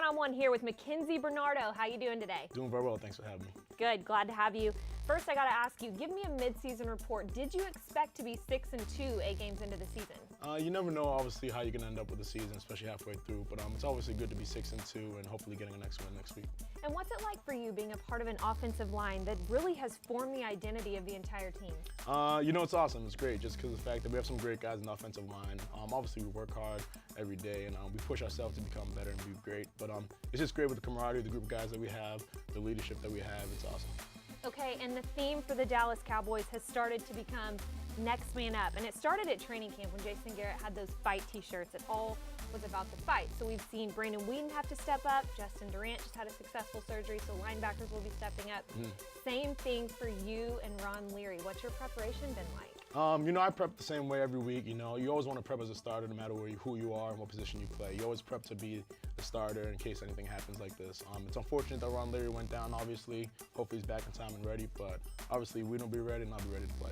one-on-one here with Mackenzy Bernadeau. How you doing today? Doing very well. Thanks for having me. Good. Glad to have you. First, I got to ask you, give me a mid-season report. Did you expect to be 6-2 8 games into the season? You never know, obviously, how you're going to end up with the season, especially halfway through. But it's obviously good to be 6-2 and hopefully getting a next win next week. And what's it like for you being a part of an offensive line that really has formed the identity of the entire team? It's awesome. It's great just because of the fact that we have some great guys in the offensive line. Obviously, we work hard every day and we push ourselves to become better and be great. But it's just great with the camaraderie, the group of guys that we have, the leadership that we have. It's awesome. Okay, and the theme for the Dallas Cowboys has started to become next man up. And it started at training camp when Jason Garrett had those fight t-shirts. It all was about the fight. So we've seen Brandon Weeden have to step up. Justin Durant just had a successful surgery, so linebackers will be stepping up. Same thing for you and Ron Leary. What's your preparation been like? I prep the same way every week. You always want to prep as a starter no matter who you are and what position you play. You always prep to be the starter in case anything happens like this. It's unfortunate that Ron Leary went down, obviously. Hopefully he's back in time and ready, but obviously we don't be ready and I'll be ready to play.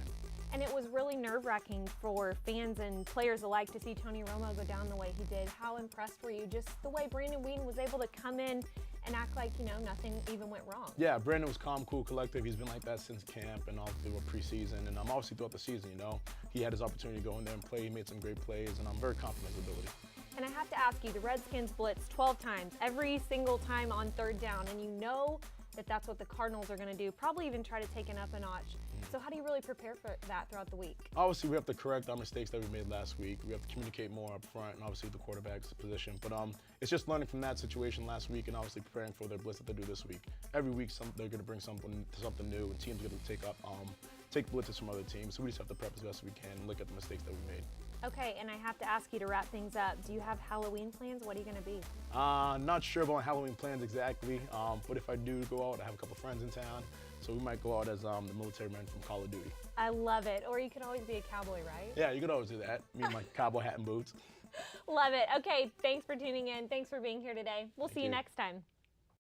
And it was really nerve-wracking for fans and players alike to see Tony Romo go down the way he did. How impressed were you? Just the way Brandon Weeden was able to come in and act like, nothing even went wrong. Yeah, Brandon was calm, cool, collective. He's been like that since camp and all through preseason. And obviously throughout the season, he had his opportunity to go in there and play. He made some great plays, and I'm very confident in his ability. And I have to ask you, the Redskins blitzed 12 times, every single time on third down, and you know that that's what the Cardinals are going to do, probably even try to take it up a notch. So how do you really prepare for that throughout the week? Obviously, we have to correct our mistakes that we made last week. We have to communicate more up front, and obviously the quarterback's position. But it's just learning from that situation last week and obviously preparing for their blitz that they do this week. Every week, they're going to bring something new, and teams are going to take blitzes from other teams. So we just have to prep as best as we can and look at the mistakes that we made. Okay, and I have to ask you to wrap things up. Do you have Halloween plans? What are you going to be? Not sure about Halloween plans exactly, but if I do go out, I have a couple friends in town, so we might go out as the military men from Call of Duty. I love it. Or you could always be a cowboy, right? Yeah, you could always do that. Me and my cowboy hat and boots. Love it. Okay, thanks for tuning in. Thanks for being here today. We'll see you next time.